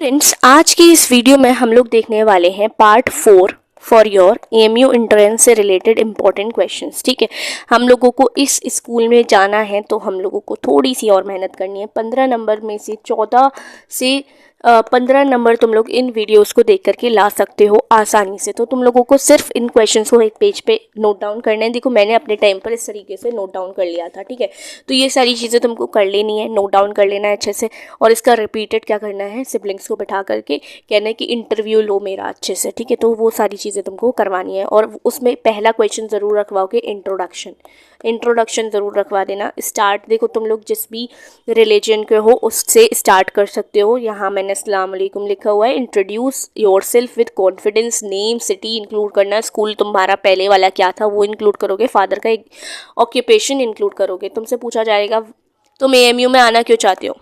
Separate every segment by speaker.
Speaker 1: Friends, आज की इस वीडियो में हम लोग देखने वाले हैं part 4 for your AMU entrance से रिलेटेड इंपॉर्टेंट क्वेश्चंस। ठीक है, हम लोगों को इस स्कूल में जाना है तो हम लोगों को थोड़ी सी और मेहनत करनी है। 15 नंबर में से 14 से 15 नंबर तुम लोग इन वीडियोस को देख करके ला सकते हो आसानी से। तो तुम लोगों को सिर्फ इन क्वेश्चंस को एक पेज पे नोट डाउन करना है। देखो, मैंने अपने टाइम पर इस तरीके से नोट डाउन कर लिया था। ठीक है, तो ये सारी चीज़ें तुमको कर लेनी है, नोट डाउन कर लेना है अच्छे से। और इसका रिपीटेड क्या करना है, सिबलिंग्स को बैठा करके कहना है कि इंटरव्यू लो मेरा अच्छे से। ठीक है, तो वो सारी चीज़ें तुमको करवानी है। और उसमें पहला क्वेश्चन ज़रूर रखवाओगे, इंट्रोडक्शन ज़रूर रखवा देना। स्टार्ट, देखो तुम लोग जिस भी रिलीजन के हो उससे स्टार्ट कर सकते हो। यहाँ मैंने अस्सलाम वालेकुम लिखा हुआ है। Introduce yourself with confidence, name city include करना, स्कूल तुम्हारा पहले वाला क्या था वो इंक्लूड करोगे, फादर का एक ऑक्यूपेशन इंक्लूड करोगे। तुमसे पूछा जाएगा तुम एएमयू में आना क्यों चाहते हो,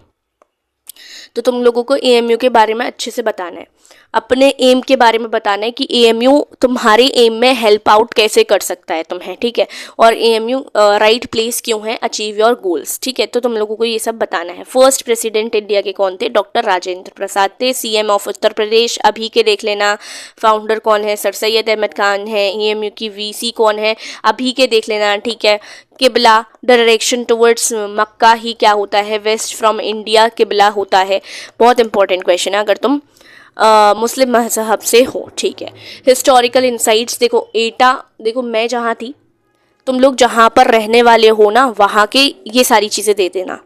Speaker 1: तो तुम लोगों को एएमयू के बारे में अच्छे से बताना है, अपने एम के बारे में बताना है कि एएमयू तुम्हारे एम में हेल्प आउट कैसे कर सकता है तुम्हें। ठीक है, और एएमयू राइट प्लेस क्यों है अचीव योर गोल्स। ठीक है, तो तुम लोगों को ये सब बताना है। फर्स्ट प्रेसिडेंट इंडिया के कौन थे, डॉक्टर राजेंद्र प्रसाद थे। सीएम ऑफ उत्तर प्रदेश अभी के देख लेना। फाउंडर कौन है, सर सैयद अहमद खान है। एएमयू की वीसी कौन है, अभी के देख लेना। ठीक है, किबला, डायरेक्शन टुवर्ड्स मक्का ही क्या होता है, वेस्ट फ्रॉम इंडिया किबला होता है। बहुत इंपॉर्टेंट क्वेश्चन है अगर तुम मुस्लिम मजहब से हो। ठीक है, हिस्टोरिकल इंसाइट्स, देखो एटा, देखो मैं जहाँ थी, तुम लोग जहाँ पर रहने वाले हो ना वहाँ के ये सारी चीज़ें दे देना।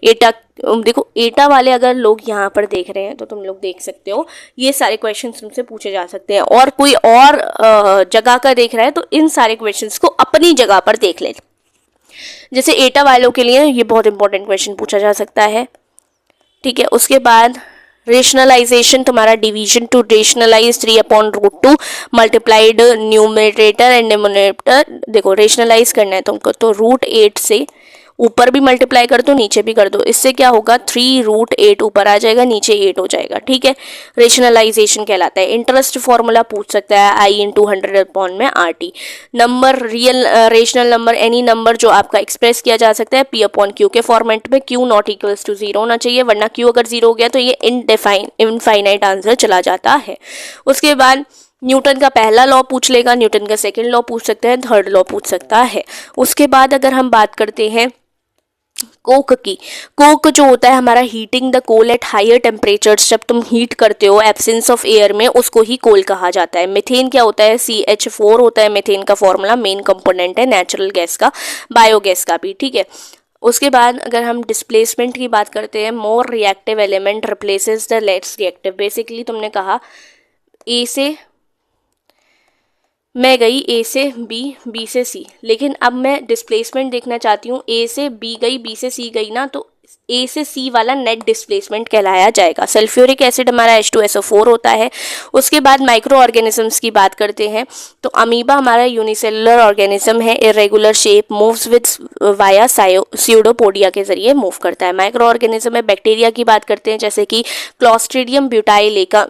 Speaker 1: एटा, देखो एटा वाले अगर लोग यहाँ पर देख रहे हैं तो तुम लोग देख सकते हो, ये सारे क्वेश्चन तुमसे पूछे जा सकते हैं। और कोई और जगह का देख रहा है तो इन सारे क्वेश्चंस को अपनी जगह पर देख ले। जैसे एटा वालों के लिए ये बहुत इंपॉर्टेंट क्वेश्चन पूछा जा सकता है। ठीक है, उसके बाद रेशनलाइजेशन, तुम्हारा division to rationalise 3/√2 multiplied numerator and denominator. देखो रेशनलाइज करना है तुमको तो √8 से ऊपर भी मल्टीप्लाई कर दो नीचे भी कर दो, इससे क्या होगा 3√8 ऊपर आ जाएगा नीचे 8 हो जाएगा। ठीक है, रेशनलाइजेशन कहलाता है। इंटरेस्ट फॉर्मूला पूछ सकता है I/100/RT। Number, real rational number, any number जो आपका एक्सप्रेस किया जा सकता है P/Q के फॉर्मेट में। Q नॉट इक्वल्स टू 0 होना चाहिए, वरना Q अगर 0 हो गया तो ये इनफाइनाइट आंसर चला जाता है। उसके बाद न्यूटन का पहला लॉ पूछ लेगा, न्यूटन का सेकंड लॉ पूछ सकते हैं, थर्ड लॉ पूछ सकता है। उसके बाद अगर हम बात करते हैं कोक की, कोक जो होता है हमारा heating the coal at higher temperatures, जब तुम हीट करते हो एब्सेंस ऑफ एयर में, उसको ही कोल कहा जाता है। मीथेन क्या होता है, CH4 होता है मीथेन का फॉर्मूला, मेन कंपोनेंट है नेचुरल गैस का, बायोगैस का भी। ठीक है, उसके बाद अगर हम डिस्प्लेसमेंट की बात करते हैं, more reactive element replaces the less reactive. Basically तुमने कहा ए से मैं गई, ए से बी, बी से सी, लेकिन अब मैं डिस्प्लेसमेंट देखना चाहती हूँ। ए से बी गई, बी से सी गई ना, तो ए से सी वाला नेट डिस्प्लेसमेंट कहलाया जाएगा। सल्फ्यूरिक एसिड हमारा H2SO4 होता है। उसके बाद माइक्रो ऑर्गेनिजम्स की बात करते हैं तो अमीबा हमारा यूनिसेलुलर ऑर्गेनिज्म है, irregular shape, moves with via pseudopodia के जरिए मूव करता है। माइक्रो ऑर्गेनिज्म में बैक्टीरिया की बात करते हैं जैसे कि क्लॉस्ट्रीडियम ब्यूटाइलेका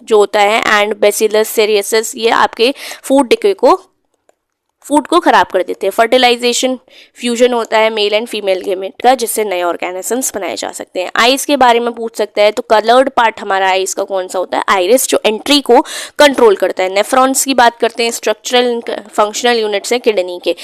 Speaker 1: जो होता है एंड बेसिलस सीरियसिस, ये आपके फूड को खराब कर देते हैं। फर्टिलाइजेशन, फ्यूजन होता है मेल एंड फीमेल गेमेट का, जिससे नए ऑर्गेनिजम्स बनाए जा सकते हैं। आइस के बारे में पूछ सकता है तो कलर्ड पार्ट हमारा आइस का कौन सा होता है, आइरिस, जो एंट्री को कंट्रोल करता है। नेफ्रॉन्स की बात करते हैं, स्ट्रक्चरल फंक्शनल यूनिट्स हैं किडनी के।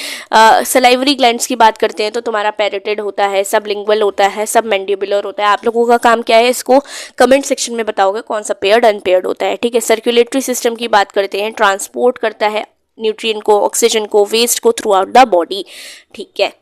Speaker 1: सलाइवरी ग्लैंड्स की बात करते हैं तो तुम्हारा पैरोटिड होता है, सबलिंगुअल होता है, सब मैंडिबुलर होता है। आप लोगों का काम क्या है, इसको कमेंट सेक्शन में बताओगे कौन सा पेयर्ड अनपेयर्ड होता है। ठीक है, सर्कुलेटरी सिस्टम की बात करते हैं, ट्रांसपोर्ट करता है न्यूट्रिएंट को, ऑक्सीजन को, वेस्ट को थ्रू आउट द बॉडी। ठीक है,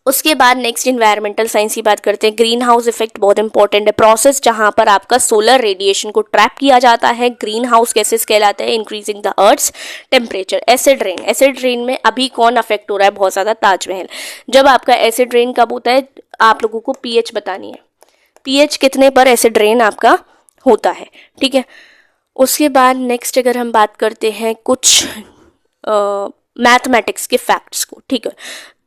Speaker 1: उसके बाद नेक्स्ट इन्वायरमेंटल साइंस की बात करते हैं। ग्रीन हाउस इफेक्ट बहुत इंपॉर्टेंट है, प्रोसेस जहां पर आपका सोलर रेडिएशन को ट्रैप किया जाता है, ग्रीन हाउस गैसेस कहलाते हैं। Increasing the earth's temperature. Acid rain, acid rain में अभी कौन अफेक्ट हो रहा है बहुत ज़्यादा, ताजमहल। जब आपका एसिड रेन कब होता है, आप लोगों को पीएच बतानी है, पीएच कितने पर एसिड रेन आपका होता है। ठीक है, उसके बाद नेक्स्ट अगर हम बात करते हैं कुछ मैथमेटिक्स के फैक्ट्स को। ठीक है,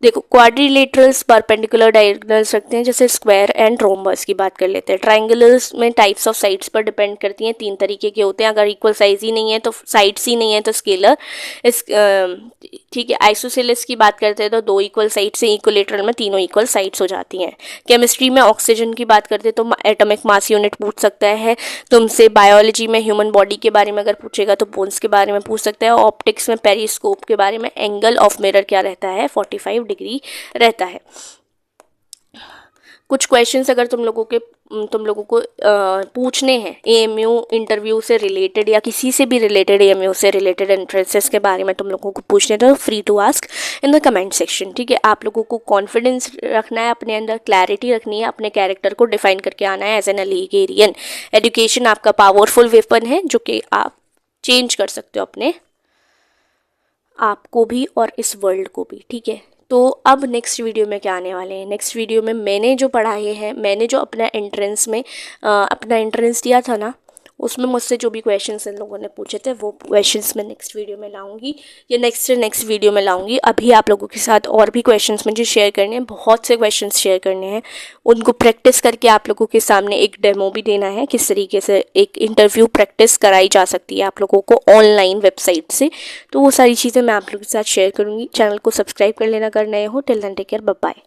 Speaker 1: देखो क्वाड्रिलेटरल्स परपेंडिकुलर डायगोनल्स रखते हैं, जैसे स्क्वायर एंड रोम्बस की बात कर लेते हैं। ट्राइंगुलर्स में टाइप्स ऑफ साइड्स पर डिपेंड करती हैं, 3 तरीके के होते हैं। अगर इक्वल साइज ही नहीं है तो साइड्स ही नहीं है तो स्केलर इस ठीक है। आइसोसेलेस की बात करते हैं तो 2 इक्वल साइड्स से इक्विलेटरल में तीनों इक्वल साइड्स हो जाती हैं। केमिस्ट्री में ऑक्सीजन की बात करते हैं तो एटॉमिक मास यूनिट पूछ सकता है तुमसे। बायोलॉजी में ह्यूमन बॉडी के बारे में अगर पूछेगा तो बोन्स के बारे में पूछ सकता है। ऑप्टिक्स में पेरिस्कोप के बारे में एंगल ऑफ मिरर क्या रहता है, 45 डिग्री रहता है। कुछ क्वेश्चंस अगर तुम लोगों को पूछने हैं एएमयू इंटरव्यू से रिलेटेड या किसी से भी रिलेटेड, एएमयू से रिलेटेड एंट्रेंसेस के बारे में तुम लोगों को पूछने हैं तो free to ask in the comment section. ठीक है, आप लोगों को कॉन्फिडेंस रखना है, अपने अंदर क्लैरिटी रखनी है, अपने कैरेक्टर को डिफाइन करके आना है एज एन अलिगेरियन। एजुकेशन आपका पावरफुल वेपन है जो कि आप चेंज कर सकते हो अपने आपको भी और इस वर्ल्ड को भी। ठीक है, तो अब नेक्स्ट वीडियो में क्या आने वाले हैं, नेक्स्ट वीडियो में मैंने जो पढ़ाए हैं, मैंने जो अपना एंट्रेंस में अपना एंट्रेंस दिया था ना, उसमें मुझसे जो भी क्वेश्चंस इन लोगों ने पूछे थे वो क्वेश्चंस मैं नेक्स्ट वीडियो में लाऊंगी या नेक्स्ट वीडियो में लाऊंगी। अभी आप लोगों के साथ और भी क्वेश्चंस मुझे शेयर करने हैं, बहुत से क्वेश्चंस शेयर करने हैं, उनको प्रैक्टिस करके आप लोगों के सामने एक डेमो भी देना है, किस तरीके से एक इंटरव्यू प्रैक्टिस कराई जा सकती है आप लोगों को ऑनलाइन वेबसाइट से। तो वो सारी चीज़ें मैं आप लोगों के साथ शेयर करूँगी। चैनल को सब्सक्राइब कर लेना अगर नए हो। Till then take care, bye bye.